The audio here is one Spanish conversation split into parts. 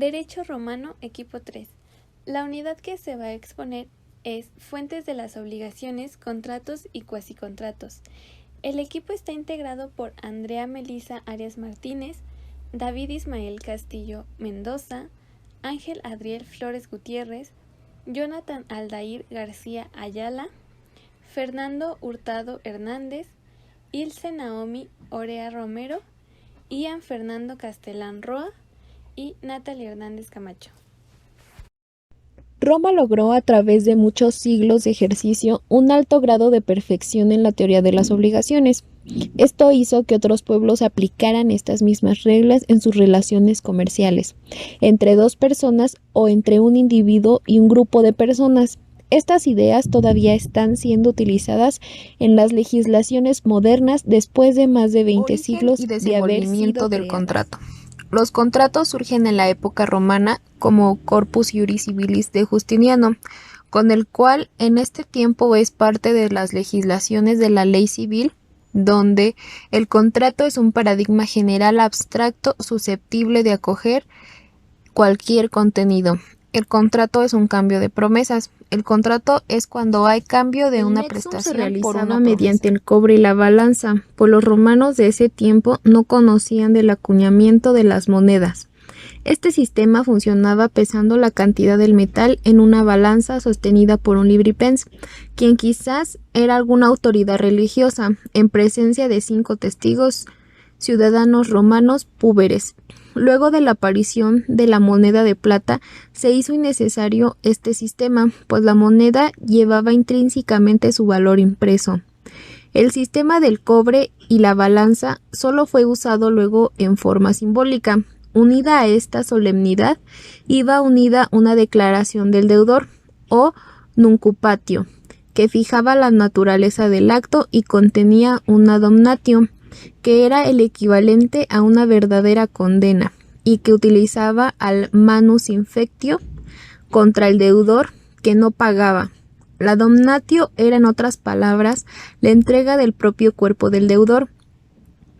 Derecho Romano, equipo 3. La unidad que se va a exponer es Fuentes de las obligaciones, contratos y cuasicontratos. El equipo está integrado por Andrea Melisa Arias Martínez, David Ismael Castillo Mendoza, Ángel Adriel Flores Gutiérrez, Jonathan Aldair García Ayala, Fernando Hurtado Hernández, Ilse Naomi Orea Romero, Ian Fernando Castellán Roa y Natalia Hernández Camacho. Roma logró a través de muchos siglos de ejercicio un alto grado de perfección en la teoría de las obligaciones. Esto hizo que otros pueblos aplicaran estas mismas reglas en sus relaciones comerciales, entre dos personas o entre un individuo y un grupo de personas. Estas ideas todavía están siendo utilizadas en las legislaciones modernas después de más de 20 siglos y de haber sido del creadas. contrato. Los contratos surgen en la época romana como Corpus Iuris Civilis de Justiniano, con el cual en este tiempo es parte de las legislaciones de la ley civil, donde el contrato es un paradigma general abstracto susceptible de acoger cualquier contenido. El contrato es un cambio de promesas. El contrato es cuando hay cambio de una prestación se realizaba por una mediante el cobre y la balanza, pues los romanos de ese tiempo no conocían del acuñamiento de las monedas. Este sistema funcionaba pesando la cantidad del metal en una balanza sostenida por un libripens, quien quizás era alguna autoridad religiosa, en presencia de 5 testigos ciudadanos romanos púberes. Luego de la aparición de la moneda de plata, se hizo innecesario este sistema, pues la moneda llevaba intrínsecamente su valor impreso. El sistema del cobre y la balanza solo fue usado luego en forma simbólica. Unida a esta solemnidad, iba unida una declaración del deudor, o nuncupatio, que fijaba la naturaleza del acto y contenía una damnatio, que era el equivalente a una verdadera condena, y que utilizaba al manus infectio contra el deudor que no pagaba. La damnatio era, en otras palabras, la entrega del propio cuerpo del deudor,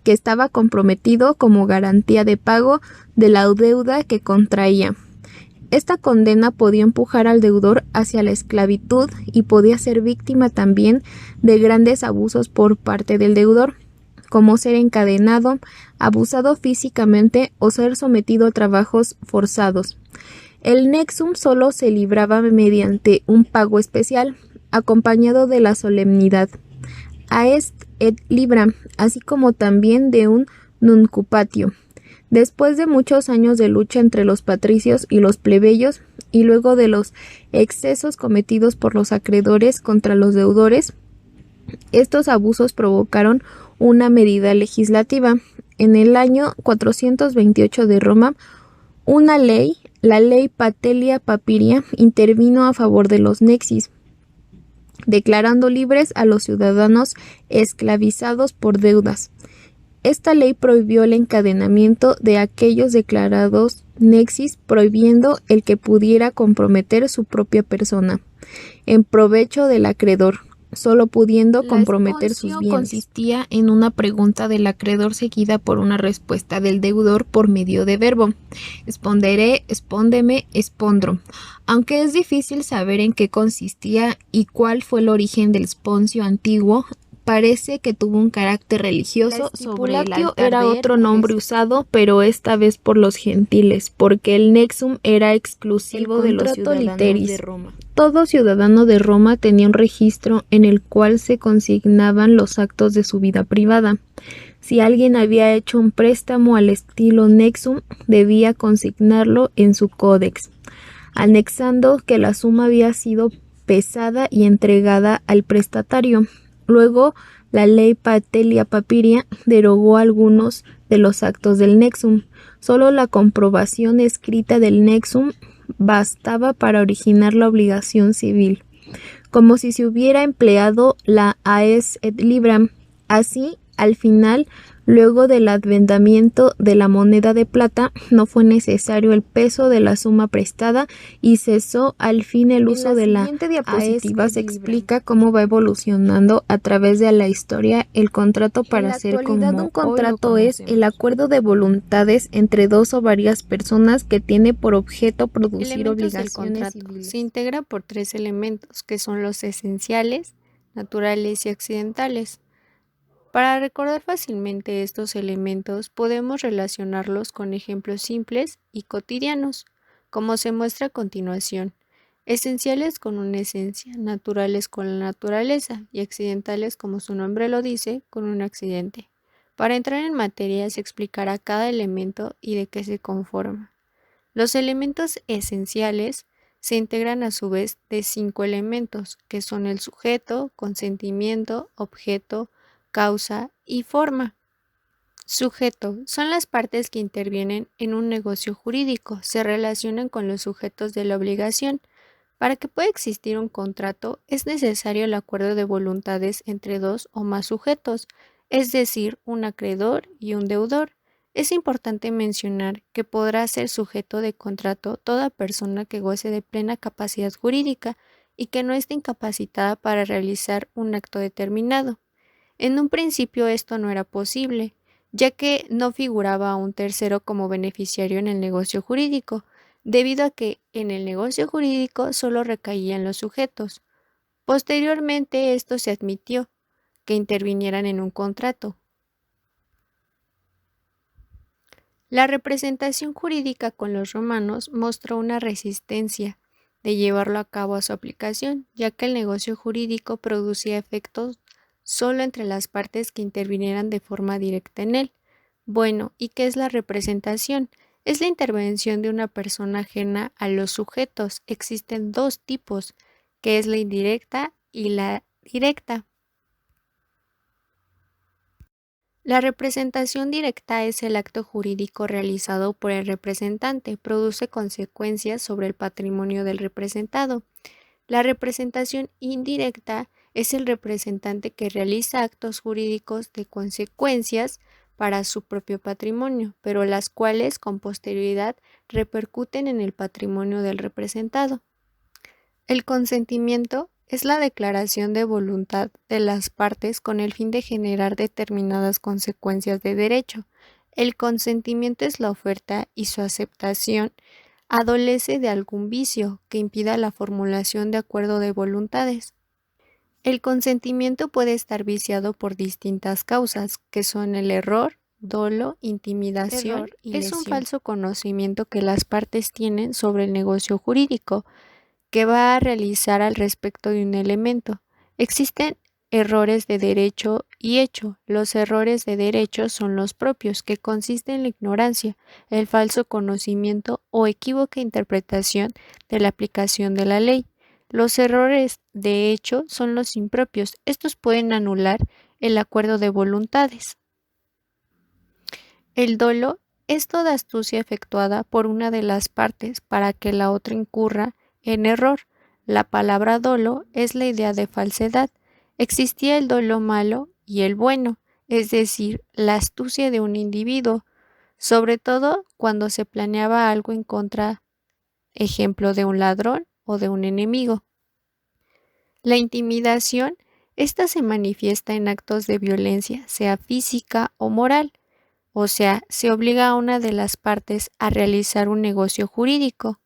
que estaba comprometido como garantía de pago de la deuda que contraía. Esta condena podía empujar al deudor hacia la esclavitud y podía ser víctima también de grandes abusos por parte del deudor, como ser encadenado, abusado físicamente o ser sometido a trabajos forzados. El nexum solo se libraba mediante un pago especial, acompañado de la solemnidad aest et libra, así como también de un nuncupatio. Después de muchos años de lucha entre los patricios y los plebeyos, y luego de los excesos cometidos por los acreedores contra los deudores, estos abusos provocaron una medida legislativa. En el año 428 de Roma, una ley, la ley Patelia Papiria, intervino a favor de los nexis, declarando libres a los ciudadanos esclavizados por deudas. Esta ley prohibió el encadenamiento de aquellos declarados nexis, prohibiendo el que pudiera comprometer su propia persona en provecho del acreedor, solo pudiendo comprometer sus bienes. Consistía en una pregunta del acreedor seguida por una respuesta del deudor por medio de verbo. Esponderé, espóndeme, espondro. Aunque es difícil saber en qué consistía y cuál fue el origen del esponcio antiguo, parece que tuvo un carácter religioso. Stipulatio era otro nombre usado, pero esta vez por los gentiles, porque el nexum era exclusivo de los ciudadanos de Roma. Todo ciudadano de Roma tenía un registro en el cual se consignaban los actos de su vida privada. Si alguien había hecho un préstamo al estilo nexum, debía consignarlo en su códex, anexando que la suma había sido pesada y entregada al prestatario. Luego, la ley Patelia Papiria derogó algunos de los actos del nexum. Solo la comprobación escrita del nexum bastaba para originar la obligación civil, como si se hubiera empleado la aes et libra. Así, al final, Luego del advenimiento de la moneda de plata, no fue necesario el peso de la suma prestada y cesó al fin el uso de la diapositiva. Se explica cómo va evolucionando a través de la historia el contrato para ser como un contrato es el acuerdo de voluntades entre dos o varias personas que tiene por objeto producir obligaciones civiles. Se integra por tres elementos que son los esenciales, naturales y accidentales. Para recordar fácilmente estos elementos podemos relacionarlos con ejemplos simples y cotidianos, como se muestra a continuación. Esenciales con una esencia, naturales con la naturaleza y accidentales, como su nombre lo dice, con un accidente. Para entrar en materia se explicará cada elemento y de qué se conforma. Los elementos esenciales se integran a su vez de 5 elementos, que son el sujeto, consentimiento, objeto, causa y forma. Sujeto son las partes que intervienen en un negocio jurídico, se relacionan con los sujetos de la obligación. Para que pueda existir un contrato es necesario el acuerdo de voluntades entre dos o más sujetos, es decir, un acreedor y un deudor. Es importante mencionar que podrá ser sujeto de contrato toda persona que goce de plena capacidad jurídica y que no esté incapacitada para realizar un acto determinado. En un principio esto no era posible, ya que no figuraba a un tercero como beneficiario en el negocio jurídico, debido a que en el negocio jurídico solo recaían los sujetos. Posteriormente esto se admitió, que intervinieran en un contrato. La representación jurídica con los romanos mostró una resistencia de llevarlo a cabo a su aplicación, ya que el negocio jurídico producía efectos solo entre las partes que intervinieran de forma directa en él. Bueno, ¿y qué es la representación? Es la intervención de una persona ajena a los sujetos. Existen dos tipos, que es la indirecta y la directa. La representación directa es el acto jurídico realizado por el representante, produce consecuencias sobre el patrimonio del representado. La representación indirecta es el representante que realiza actos jurídicos de consecuencias para su propio patrimonio, pero las cuales con posterioridad repercuten en el patrimonio del representado. El consentimiento es la declaración de voluntad de las partes con el fin de generar determinadas consecuencias de derecho. El consentimiento es la oferta y su aceptación adolece de algún vicio que impida la formulación de acuerdo de voluntades. El consentimiento puede estar viciado por distintas causas, que son el error, dolo, intimidación y lesión. Es un falso conocimiento que las partes tienen sobre el negocio jurídico que va a realizar al respecto de un elemento. Existen errores de derecho y hecho. Los errores de derecho son los propios, que consisten en la ignorancia, el falso conocimiento o equívoca interpretación de la aplicación de la ley. Los errores de hecho son los impropios. Estos pueden anular el acuerdo de voluntades. El dolo es toda astucia efectuada por una de las partes para que la otra incurra en error. La palabra dolo es la idea de falsedad. Existía el dolo malo y el bueno, es decir, la astucia de un individuo, sobre todo cuando se planeaba algo en contra, ejemplo, de un ladrón o de un enemigo. La intimidación, esta se manifiesta en actos de violencia, sea física o moral, o sea, se obliga a una de las partes a realizar un negocio jurídico.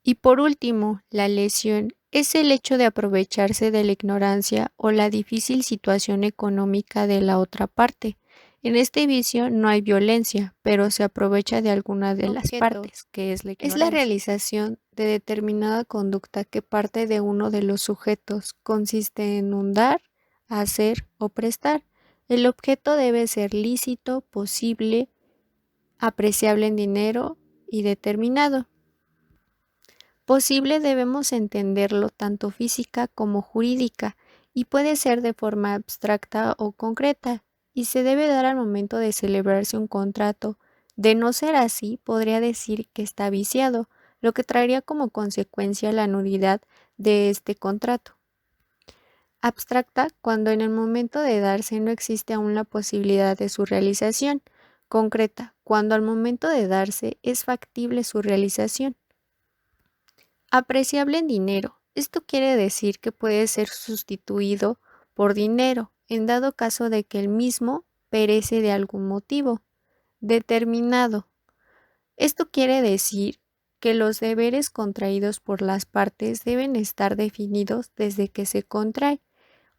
Y por último, la lesión es el hecho de aprovecharse de la ignorancia o la difícil situación económica de la otra parte. En este vicio no hay violencia, pero se aprovecha de alguna de las partes, que es la ignorancia. Es la realización de determinada conducta que parte de uno de los sujetos, consiste en un dar, hacer o prestar. El objeto debe ser lícito, posible, apreciable en dinero y determinado. Posible debemos entenderlo tanto física como jurídica y puede ser de forma abstracta o concreta y se debe dar al momento de celebrarse un contrato. De no ser así, podría decir que está viciado, lo que traería como consecuencia la nulidad de este contrato. Abstracta cuando en el momento de darse no existe aún la posibilidad de su realización. Concreta cuando al momento de darse es factible su realización. Apreciable en dinero. Esto quiere decir que puede ser sustituido por dinero en dado caso de que el mismo perece de algún motivo. Determinado. Esto quiere decir que los deberes contraídos por las partes deben estar definidos desde que se contrae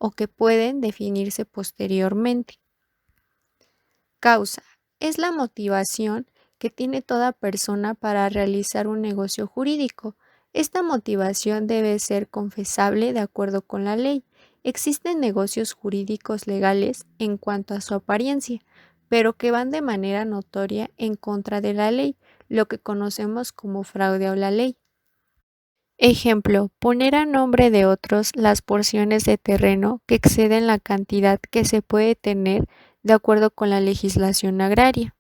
o que pueden definirse posteriormente. Causa. Es la motivación que tiene toda persona para realizar un negocio jurídico. Esta motivación debe ser confesable de acuerdo con la ley. Existen negocios jurídicos legales en cuanto a su apariencia, pero que van de manera notoria en contra de la ley, lo que conocemos como fraude a la ley. Ejemplo, poner a nombre de otros las porciones de terreno que exceden la cantidad que se puede tener de acuerdo con la legislación agraria.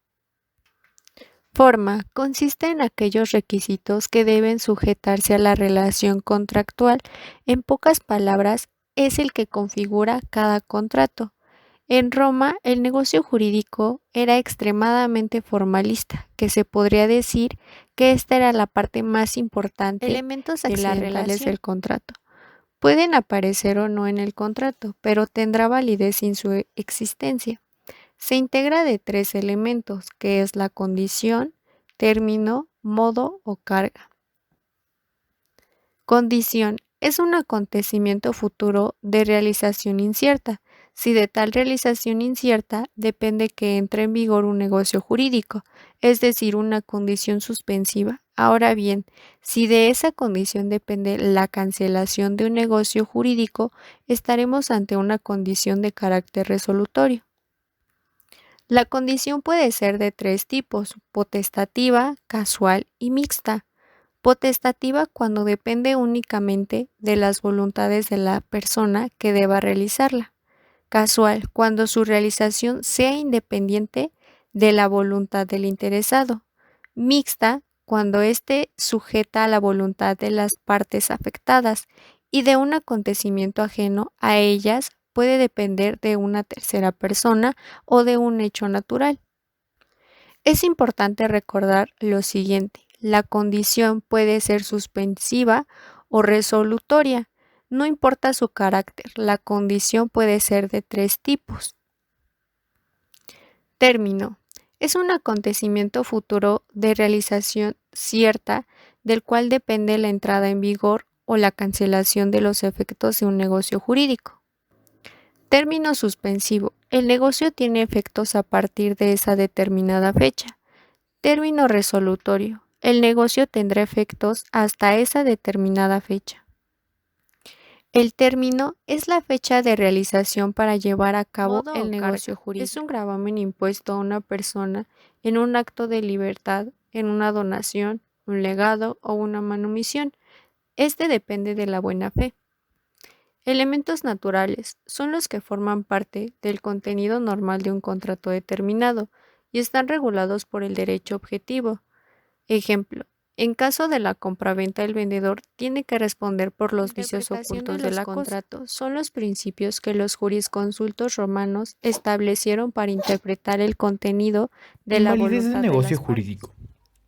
Forma. Consiste en aquellos requisitos que deben sujetarse a la relación contractual. En pocas palabras, es el que configura cada contrato. En Roma, el negocio jurídico era extremadamente formalista, que se podría decir que esta era la parte más importante Elementos de las accidentales reglas del contrato. Pueden aparecer o no en el contrato, pero tendrá validez sin su existencia. Se integra de 3 elementos, que es la condición, término, modo o carga. Condición. Es un acontecimiento futuro de realización incierta. Si de tal realización incierta depende que entre en vigor un negocio jurídico, es decir, una condición suspensiva. Ahora bien, si de esa condición depende la cancelación de un negocio jurídico, estaremos ante una condición de carácter resolutorio. La condición puede ser de 3 tipos: potestativa, casual y mixta. Potestativa cuando depende únicamente de las voluntades de la persona que deba realizarla. Casual cuando su realización sea independiente de la voluntad del interesado. Mixta cuando esté sujeta a la voluntad de las partes afectadas y de un acontecimiento ajeno a ellas puede depender de una tercera persona o de un hecho natural. Es importante recordar lo siguiente: la condición puede ser suspensiva o resolutoria. No importa su carácter, la condición puede ser de 3 tipos. Término. Es un acontecimiento futuro de realización cierta del cual depende la entrada en vigor o la cancelación de los efectos de un negocio jurídico. Término suspensivo. El negocio tiene efectos a partir de esa determinada fecha. Término resolutorio. El negocio tendrá efectos hasta esa determinada fecha. El término es la fecha de realización para llevar a cabo Modo el o negocio carga. jurídico. Es un gravamen impuesto a una persona en un acto de libertad, en una donación, un legado o una manumisión. Este depende de la buena fe. Elementos naturales son los que forman parte del contenido normal de un contrato determinado y están regulados por el derecho objetivo. Ejemplo: en caso de la compraventa, el vendedor tiene que responder por los vicios ocultos de la contrato. Son los principios que los jurisconsultos romanos establecieron para interpretar el contenido de la Invalidez voluntad del de negocio las partes. jurídico.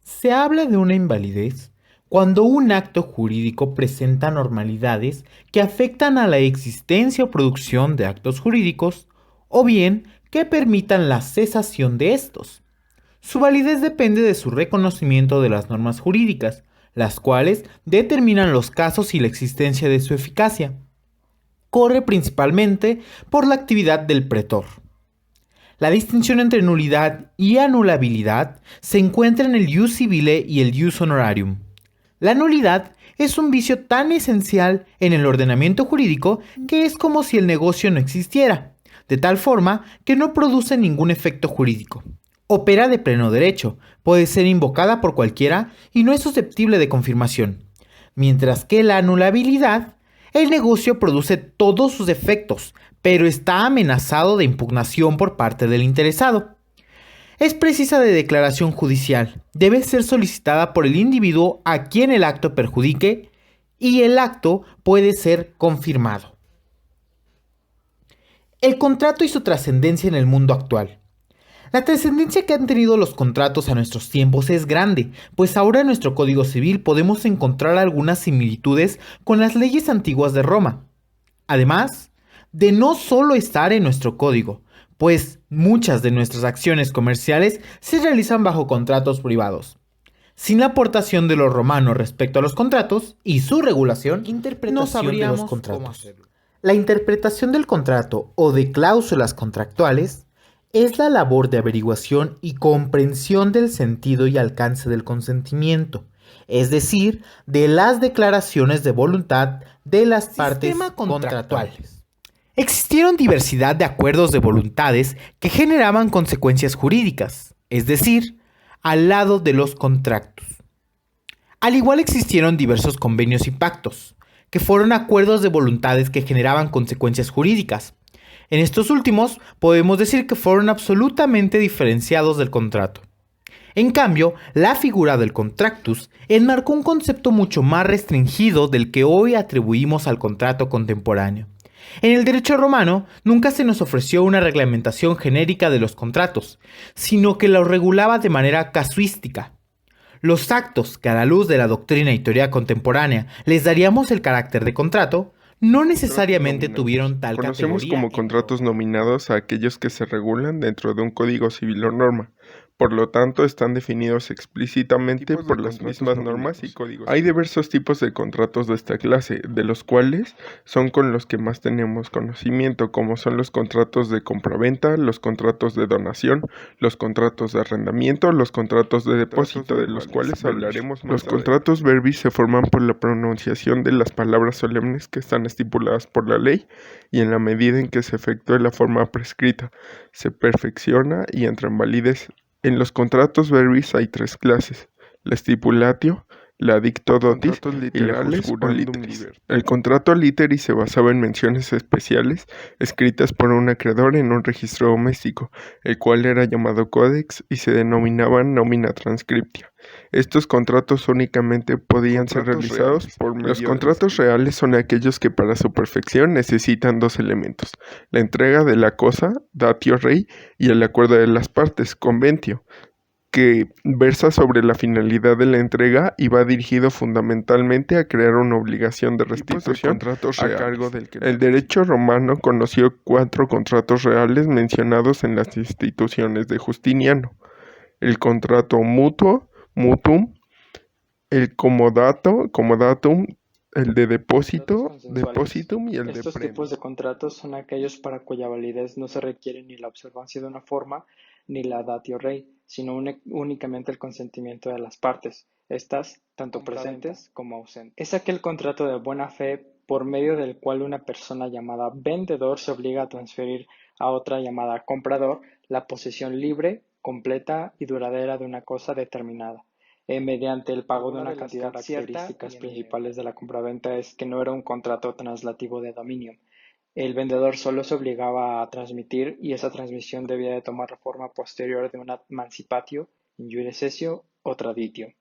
Se habla de una invalidez cuando un acto jurídico presenta normalidades que afectan a la existencia o producción de actos jurídicos, o bien que permitan la cesación de estos. Su validez depende de su reconocimiento de las normas jurídicas, las cuales determinan los casos y la existencia de su eficacia. Corre principalmente por la actividad del pretor. La distinción entre nulidad y anulabilidad se encuentra en el ius civile y el ius honorarium. La nulidad es un vicio tan esencial en el ordenamiento jurídico que es como si el negocio no existiera, de tal forma que no produce ningún efecto jurídico. Opera de pleno derecho, puede ser invocada por cualquiera y no es susceptible de confirmación. Mientras que la anulabilidad, el negocio produce todos sus efectos, pero está amenazado de impugnación por parte del interesado. Es precisa de declaración judicial, debe ser solicitada por el individuo a quien el acto perjudique y el acto puede ser confirmado. El contrato y su trascendencia en el mundo actual. La trascendencia que han tenido los contratos a nuestros tiempos es grande, pues ahora en nuestro Código Civil podemos encontrar algunas similitudes con las leyes antiguas de Roma. Además, de no solo estar en nuestro código, pues muchas de nuestras acciones comerciales se realizan bajo contratos privados. Sin la aportación de los romanos respecto a los contratos y su regulación, no sabríamos de los contratos. La interpretación del contrato o de cláusulas contractuales es la labor de averiguación y comprensión del sentido y alcance del consentimiento, es decir, de las declaraciones de voluntad de las partes contractuales. Existieron diversidad de acuerdos de voluntades que generaban consecuencias jurídicas, es decir, al lado de los contratos. Al igual existieron diversos convenios y pactos, que fueron acuerdos de voluntades que generaban consecuencias jurídicas. En estos últimos podemos decir que fueron absolutamente diferenciados del contrato. En cambio, la figura del contractus enmarcó un concepto mucho más restringido del que hoy atribuimos al contrato contemporáneo. En el derecho romano nunca se nos ofreció una reglamentación genérica de los contratos, sino que los regulaba de manera casuística. Los actos que a la luz de la doctrina y teoría contemporánea les daríamos el carácter de contrato, no necesariamente tuvieron tal categoría. Conocemos como contratos nominados a aquellos que se regulan dentro de un código civil o norma. Por lo tanto, están definidos explícitamente por las mismas normas y códigos. Hay diversos tipos de contratos de esta clase, de los cuales son con los que más tenemos conocimiento, como son los contratos de compraventa, los contratos de donación, los contratos de arrendamiento, los contratos de depósito, de los cuales hablaremos más. Los contratos verbis se forman por la pronunciación de las palabras solemnes que están estipuladas por la ley y en la medida en que se efectúe la forma prescrita, se perfecciona y entra en validez. En los contratos verbis hay tres clases: la stipulatio, la dicto dotis y la jus literis. El contrato literis se basaba en menciones especiales escritas por un acreedor en un registro doméstico, el cual era llamado codex y se denominaban nomina transcriptia. Estos contratos únicamente podían ser realizados por medio. Los contratos reales son aquellos que para su perfección necesitan dos elementos: la entrega de la cosa, datio rei, y el acuerdo de las partes, conventio, que versa sobre la finalidad de la entrega y va dirigido fundamentalmente a crear una obligación de restitución a cargo del que. El derecho romano conoció 4 contratos reales mencionados en las instituciones de Justiniano: el contrato mutuo, mutuum, el comodatum, el de depósito, depositum y el de Estos premio. tipos de contratos son aquellos para cuya validez no se requiere ni la observancia de una forma ni la datio rei, sino únicamente el consentimiento de las partes, estas tanto presentes como ausentes. Es aquel contrato de buena fe por medio del cual una persona llamada vendedor se obliga a transferir a otra llamada comprador la posesión libre, completa y duradera de una cosa determinada, mediante el pago de una cantidad. Las características principales de la compraventa es que no era un contrato translativo de dominio. El vendedor solo se obligaba a transmitir y esa transmisión debía de tomar forma posterior de una mancipatio, injure cessio o traditio.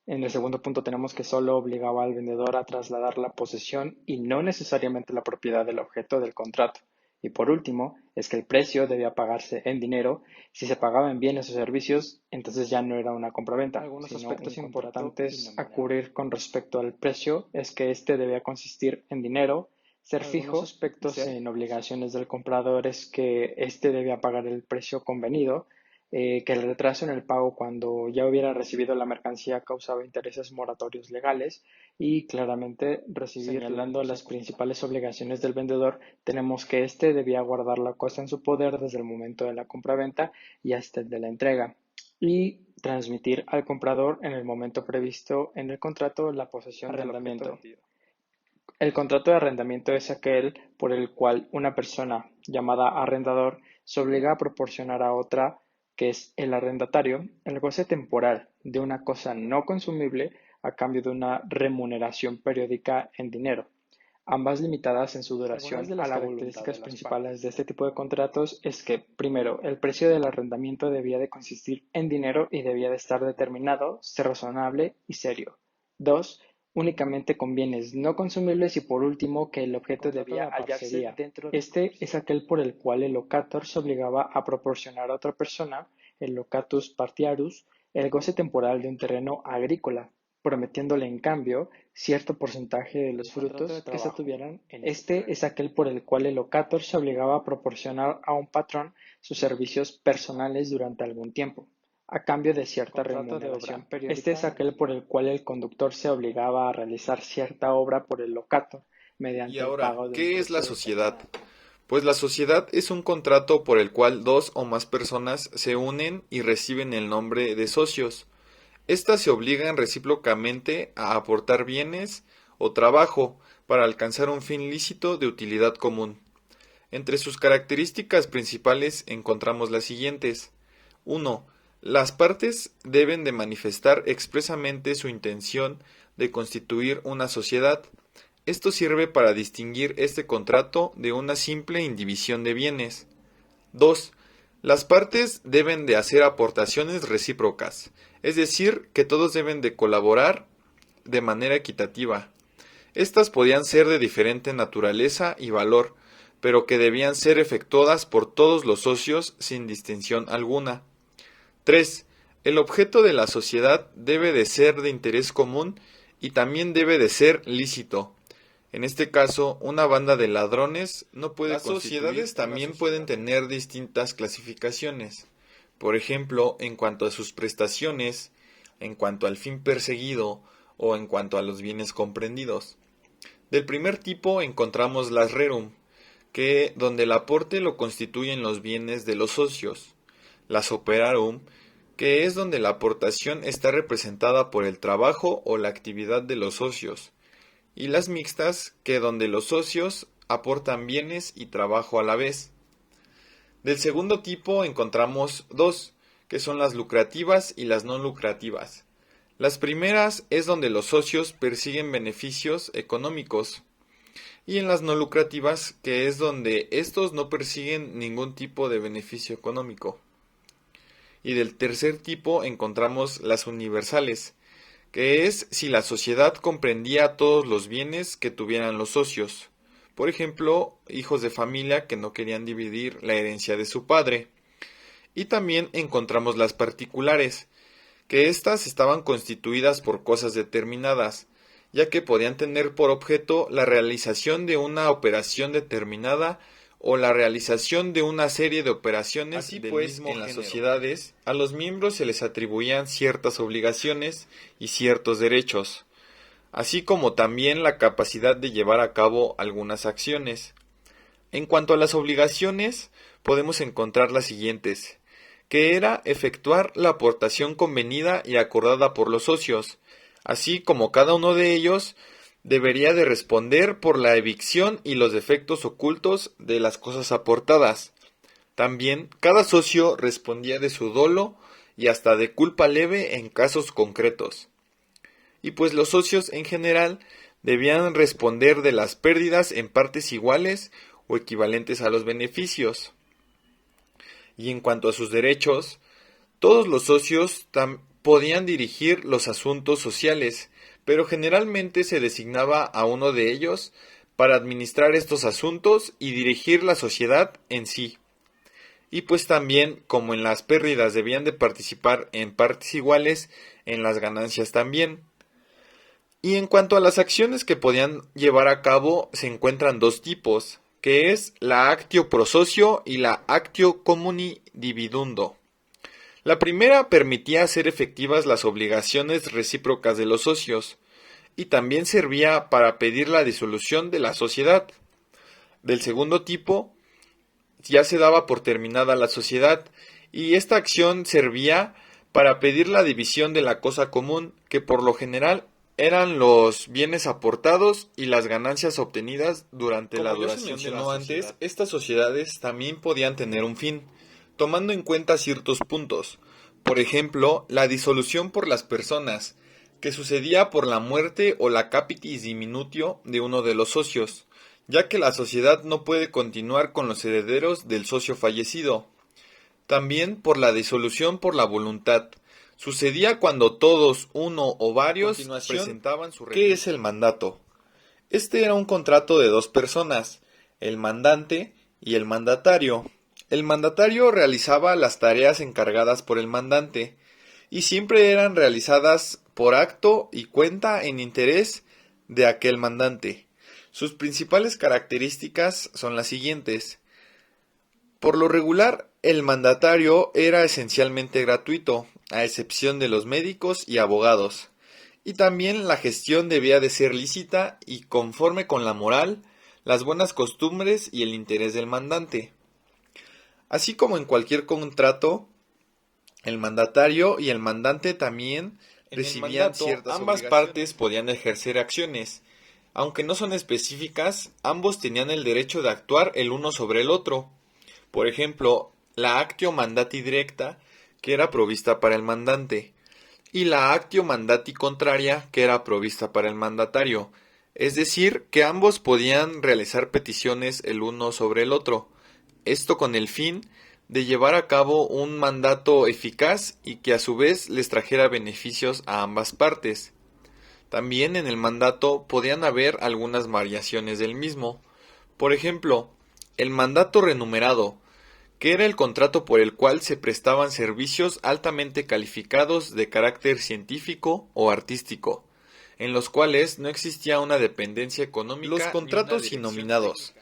En el segundo punto tenemos que solo obligaba al vendedor a trasladar la posesión y no necesariamente la propiedad del objeto del contrato. Y por último, es que el precio debía pagarse en dinero. Si se pagaba en bienes o servicios, entonces ya no era una compraventa. Algunos aspectos importantes a cubrir con respecto al precio es que este debía consistir en dinero, ser fijo. Aspectos en obligaciones del comprador es que éste debía pagar el precio convenido, que el retraso en el pago cuando ya hubiera recibido la mercancía causaba intereses moratorios legales y claramente señalando las principales obligaciones del vendedor, tenemos que éste debía guardar la cosa en su poder desde el momento de la compraventa y hasta el de la entrega y transmitir al comprador en el momento previsto en el contrato la posesión del arrendamiento. El contrato de arrendamiento es aquel por el cual una persona llamada arrendador se obliga a proporcionar a otra, que es el arrendatario, el goce temporal de una cosa no consumible a cambio de una remuneración periódica en dinero, ambas limitadas en su duración. De las características principales de este tipo de contratos es que, primero, el precio del arrendamiento debía de consistir en dinero y debía de estar determinado, ser razonable y serio. 2. únicamente con bienes no consumibles y por último que el objeto debía hallarse dentro. Este es aquel por el cual el locator se obligaba a proporcionar a otra persona, el locatus partiarus, el goce temporal de un terreno agrícola, prometiéndole en cambio cierto porcentaje de los frutos que se tuvieran en este es aquel por el cual el locator se obligaba a proporcionar a un patrón sus servicios personales durante algún tiempo, a cambio de cierta remuneración. Este es aquel por el cual el conductor se obligaba a realizar cierta obra por el locator mediante Y el ahora, pago de un ¿qué es la precio sociedad? Pues la sociedad es un contrato por el cual dos o más personas se unen y reciben el nombre de socios. Estas se obligan recíprocamente a aportar bienes o trabajo para alcanzar un fin lícito de utilidad común. Entre sus características principales encontramos las siguientes. 1. Las partes deben de manifestar expresamente su intención de constituir una sociedad. Esto sirve para distinguir este contrato de una simple indivisión de bienes. 2. Las partes deben de hacer aportaciones recíprocas, es decir, que todos deben de colaborar de manera equitativa. Estas podían ser de diferente naturaleza y valor, pero que debían ser efectuadas por todos los socios sin distinción alguna. 3. El objeto de la sociedad debe de ser de interés común y también debe de ser lícito. En este caso, una banda de ladrones no puede constituir. Las sociedades también pueden tener distintas clasificaciones. Por ejemplo, en cuanto a sus prestaciones, en cuanto al fin perseguido o en cuanto a los bienes comprendidos. Del primer tipo encontramos las rerum, donde el aporte lo constituyen los bienes de los socios. Las operarum, que es donde la aportación está representada por el trabajo o la actividad de los socios. Y las mixtas, donde los socios aportan bienes y trabajo a la vez. Del segundo tipo encontramos dos, que son las lucrativas y las no lucrativas. Las primeras es donde los socios persiguen beneficios económicos, y en las no lucrativas, que es donde estos no persiguen ningún tipo de beneficio económico. Y del tercer tipo encontramos las universales, que es si la sociedad comprendía todos los bienes que tuvieran los socios. Por ejemplo, hijos de familia que no querían dividir la herencia de su padre. Y también encontramos las particulares, que éstas estaban constituidas por cosas determinadas, ya que podían tener por objeto la realización de una operación determinada o la realización de una serie de operaciones. Así pues, en las sociedades, a los miembros se les atribuían ciertas obligaciones y ciertos derechos, así como también la capacidad de llevar a cabo algunas acciones. En cuanto a las obligaciones, podemos encontrar las siguientes, que era efectuar la aportación convenida y acordada por los socios, así como cada uno de ellos debería de responder por la evicción y los defectos ocultos de las cosas aportadas. También cada socio respondía de su dolo y hasta de culpa leve en casos concretos. Y pues los socios en general debían responder de las pérdidas en partes iguales o equivalentes a los beneficios. Y en cuanto a sus derechos, todos los socios podían dirigir los asuntos sociales, pero generalmente se designaba a uno de ellos para administrar estos asuntos y dirigir la sociedad en sí. Y pues también, como en las pérdidas debían de participar en partes iguales, en las ganancias también. Y en cuanto a las acciones que podían llevar a cabo, se encuentran dos tipos, que es la actio pro socio y la actio communi dividundo. La primera permitía hacer efectivas las obligaciones recíprocas de los socios, y también servía para pedir la disolución de la sociedad. Del segundo tipo, ya se daba por terminada la sociedad, y esta acción servía para pedir la división de la cosa común, que por lo general eran los bienes aportados y las ganancias obtenidas durante la duración de la sociedad. Antes, estas sociedades también podían tener un fin, tomando en cuenta ciertos puntos. Por ejemplo, la disolución por las personas, que sucedía por la muerte o la capitis diminutio de uno de los socios, ya que la sociedad no puede continuar con los herederos del socio fallecido. También por la disolución por la voluntad, Sucedía cuando todos, uno o varios, presentaban su recurso. ¿Qué es el mandato? Este era un contrato de dos personas, el mandante y el mandatario. El mandatario realizaba las tareas encargadas por el mandante y siempre eran realizadas por acto y cuenta en interés de aquel mandante. Sus principales características son las siguientes. Por lo regular, el mandatario era esencialmente gratuito, a excepción de los médicos y abogados. Y también la gestión debía de ser lícita y conforme con la moral, las buenas costumbres y el interés del mandante. Así como en cualquier contrato, el mandatario y el mandante también recibían ciertas obligaciones. Ambas partes podían ejercer acciones. Aunque no son específicas, ambos tenían el derecho de actuar el uno sobre el otro. Por ejemplo, la actio mandati directa, que era provista para el mandante, y la actio mandati contraria, que era provista para el mandatario. Es decir, que ambos podían realizar peticiones el uno sobre el otro. Esto con el fin de llevar a cabo un mandato eficaz y que a su vez les trajera beneficios a ambas partes. También en el mandato podían haber algunas variaciones del mismo. Por ejemplo, el mandato remunerado, que era el contrato por el cual se prestaban servicios altamente calificados de carácter científico o artístico, en los cuales no existía una dependencia económica. Los contratos innominados.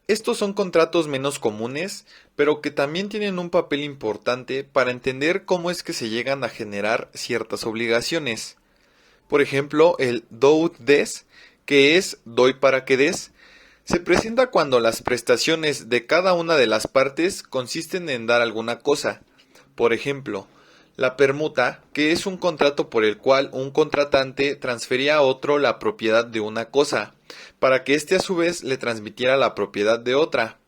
Estos son contratos menos comunes, pero que también tienen un papel importante para entender cómo es que se llegan a generar ciertas obligaciones. Por ejemplo, el do ut des, que es doy para que des, se presenta cuando las prestaciones de cada una de las partes consisten en dar alguna cosa. Por ejemplo, la permuta, que es un contrato por el cual un contratante transfería a otro la propiedad de una cosa, para que éste a su vez le transmitiera la propiedad de otra.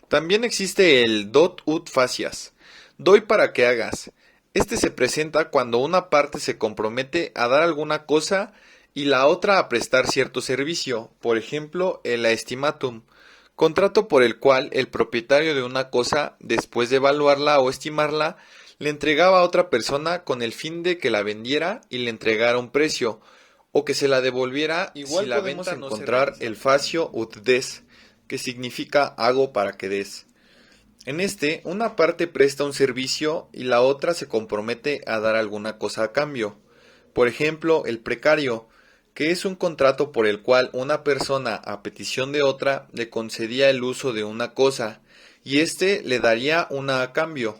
También existe el dot ut facias, doy para que hagas. Este se presenta cuando una parte se compromete a dar alguna cosa y la otra a prestar cierto servicio, por ejemplo, el aestimatum, contrato por el cual el propietario de una cosa, después de evaluarla o estimarla, le entregaba a otra persona con el fin de que la vendiera y le entregara un precio, o que se la devolviera. Igual si la venta no encontrar el facio ut des, que significa hago para que des. En este, una parte presta un servicio y la otra se compromete a dar alguna cosa a cambio. Por ejemplo, el precario, que es un contrato por el cual una persona, a petición de otra, le concedía el uso de una cosa, y éste le daría una a cambio.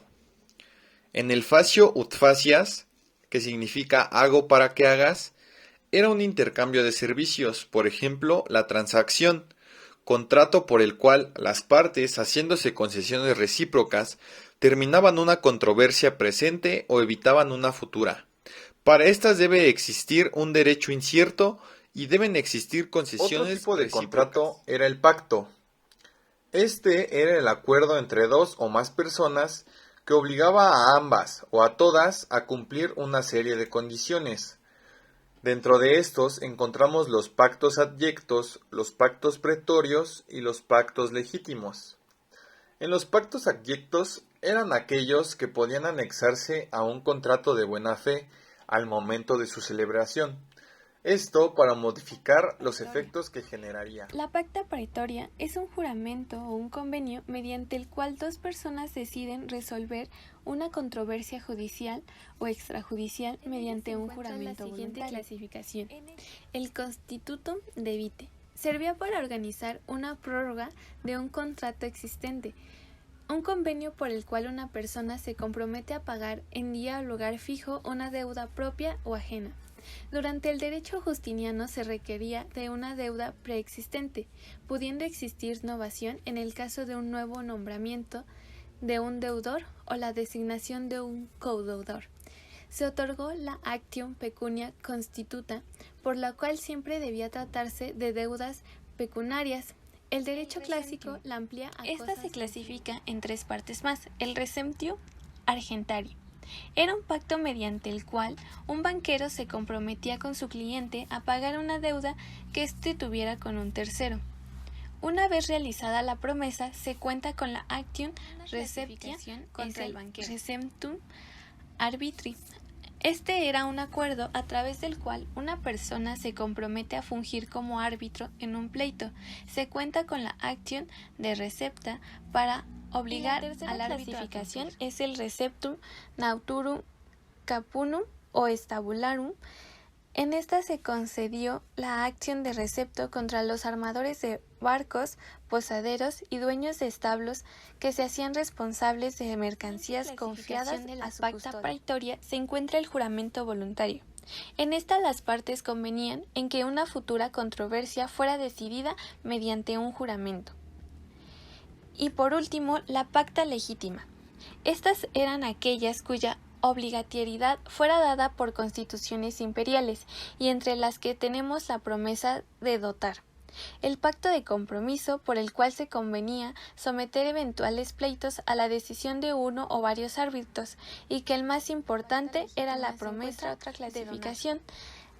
En el facio ut facias, que significa hago para que hagas, era un intercambio de servicios, por ejemplo, la transacción, contrato por el cual las partes, haciéndose concesiones recíprocas, terminaban una controversia presente o evitaban una futura. Para estas debe existir un derecho incierto y deben existir concesiones. Otro tipo de contrato era el pacto. Este era el acuerdo entre dos o más personas que obligaba a ambas o a todas a cumplir una serie de condiciones. Dentro de estos encontramos los pactos adyectos, los pactos pretorios y los pactos legítimos. En los pactos adyectos eran aquellos que podían anexarse a un contrato de buena fe al momento de su celebración. Esto para modificar los efectos que generaría. La pacta praetoria es un juramento o un convenio mediante el cual dos personas deciden resolver una controversia judicial o extrajudicial mediante un juramento voluntario. La siguiente clasificación. El constitutum de vitae servía para organizar una prórroga de un contrato existente. Un convenio por el cual una persona se compromete a pagar en día o lugar fijo una deuda propia o ajena. Durante el derecho justiniano se requería de una deuda preexistente, pudiendo existir novación en el caso de un nuevo nombramiento de un deudor o la designación de un codeudor. Se otorgó la actium pecunia constituta, por la cual siempre debía tratarse de deudas pecuniarias. El derecho clásico la amplía a Esta se clasifica en tres partes más. El receptio argentario. Era un pacto mediante el cual un banquero se comprometía con su cliente a pagar una deuda que éste tuviera con un tercero. Una vez realizada la promesa, se cuenta con la actium receptia contra el banquero. Receptum arbitri. Este era un acuerdo a través del cual una persona se compromete a fungir como árbitro en un pleito. Se cuenta con la acción de recepta para obligar a la clasificación es el receptum naturum capunum o stabularum. En esta se concedió la acción de recepto contra los armadores de barcos, posaderos y dueños de establos que se hacían responsables de mercancías confiadas a su pacta praetoria. Se encuentra el juramento voluntario. En esta las partes convenían en que una futura controversia fuera decidida mediante un juramento. Y por último, la pacta legítima. Estas eran aquellas cuya obligatoriedad fuera dada por constituciones imperiales y entre las que tenemos la promesa de dotar. El pacto de compromiso por el cual se convenía someter eventuales pleitos a la decisión de uno o varios árbitros y que el más importante era la promesa de clasificación.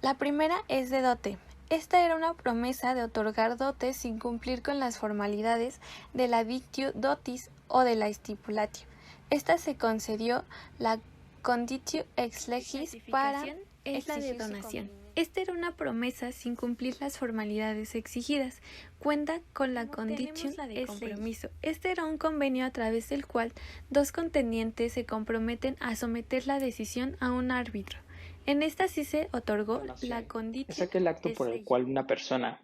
La primera es de dote. Esta era una promesa de otorgar dotes sin cumplir con las formalidades de la dictio dotis o de la stipulatio. Esta se concedió la conditio ex legis para es la de donación. Esta era una promesa sin cumplir las formalidades exigidas. Cuenta con la conditio ex compromiso. Este era un convenio a través del cual dos contendientes se comprometen a someter la decisión a un árbitro. En esta sí se otorgó la conditio. Es aquel acto por el cual una persona,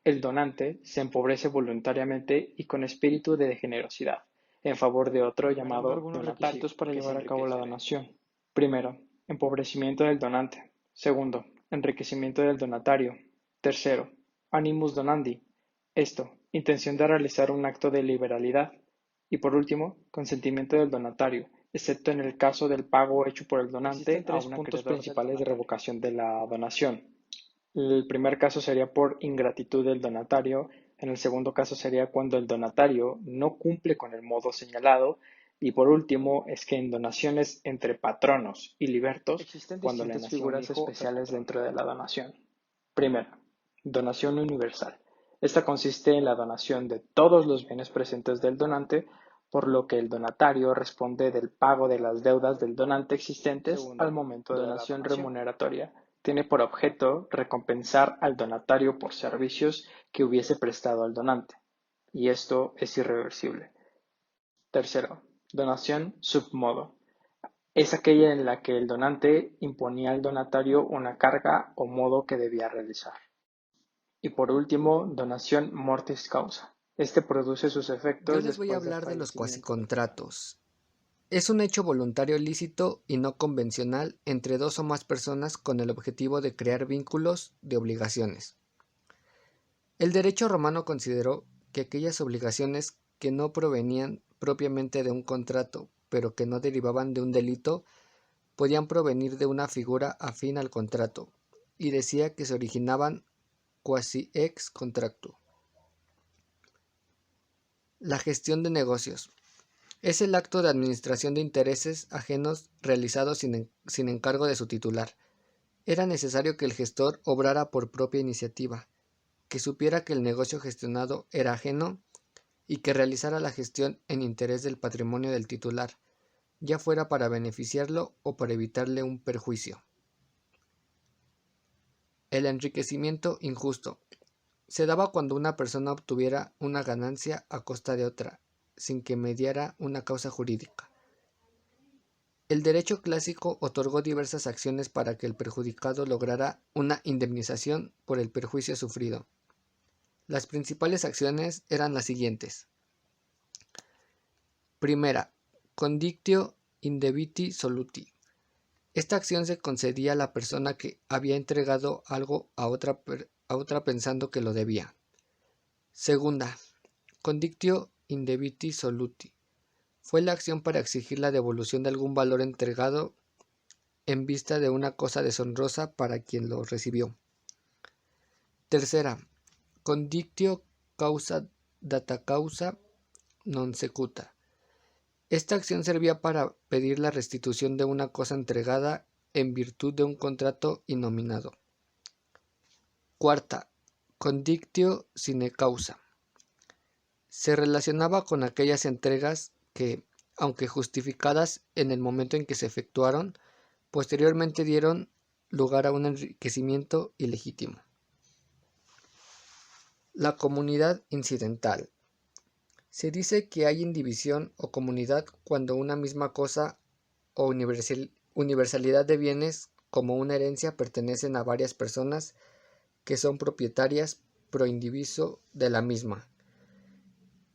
el donante, se empobrece voluntariamente y con espíritu de generosidad en favor de otro llamado donatario para llevar a cabo la donación. Primero, empobrecimiento del donante. Segundo, enriquecimiento del donatario. Tercero, animus donandi. Esto, intención de realizar un acto de liberalidad. Y por último, consentimiento del donatario, excepto en el caso del pago hecho por el donante. Existen tres puntos principales de revocación de la donación. El primer caso sería por ingratitud del donatario. En el segundo caso sería cuando el donatario no cumple con el modo señalado. Y por último, es que en donaciones entre patronos y libertos, existen cuando distintas figuras especiales dentro de la donación. Primero, donación universal. Esta consiste en la donación de todos los bienes presentes del donante, por lo que el donatario responde del pago de las deudas del donante existentes al momento de la donación remuneratoria. Tiene por objeto recompensar al donatario por servicios que hubiese prestado al donante, y esto es irreversible. Tercero, donación submodo. Es aquella en la que el donante imponía al donatario una carga o modo que debía realizar. Y por último, donación mortis causa. Este produce sus efectos. Yo les voy a hablar de los cuasicontratos. Es un hecho voluntario lícito y no convencional entre dos o más personas con el objetivo de crear vínculos de obligaciones. El derecho romano consideró que aquellas obligaciones que no provenían propiamente de un contrato, pero que no derivaban de un delito, podían provenir de una figura afín al contrato, y decía que se originaban quasi ex contractu. La gestión de negocios. Es el acto de administración de intereses ajenos realizado sin encargo de su titular. Era necesario que el gestor obrara por propia iniciativa, que supiera que el negocio gestionado era ajeno y que realizara la gestión en interés del patrimonio del titular, ya fuera para beneficiarlo o para evitarle un perjuicio. El enriquecimiento injusto. Se daba cuando una persona obtuviera una ganancia a costa de otra, sin que mediara una causa jurídica. El derecho clásico otorgó diversas acciones para que el perjudicado lograra una indemnización por el perjuicio sufrido. Las principales acciones eran las siguientes. Primera, condictio indebiti soluti. Esta acción se concedía a la persona que había entregado algo a otra pensando que lo debía. Segunda, condictio indebiti soluti. Fue la acción para exigir la devolución de algún valor entregado en vista de una cosa deshonrosa para quien lo recibió. Tercera, condictio causa data causa non secuta. Esta acción servía para pedir la restitución de una cosa entregada en virtud de un contrato innominado. Cuarta, condictio sine causa. Se relacionaba con aquellas entregas que, aunque justificadas en el momento en que se efectuaron, posteriormente dieron lugar a un enriquecimiento ilegítimo. La comunidad incidental. Se dice que hay indivisión o comunidad cuando una misma cosa o universalidad de bienes como una herencia pertenecen a varias personas que son propietarias pro indiviso de la misma.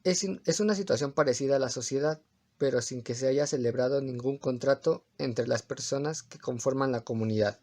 Es una situación parecida a la sociedad, pero sin que se haya celebrado ningún contrato entre las personas que conforman la comunidad.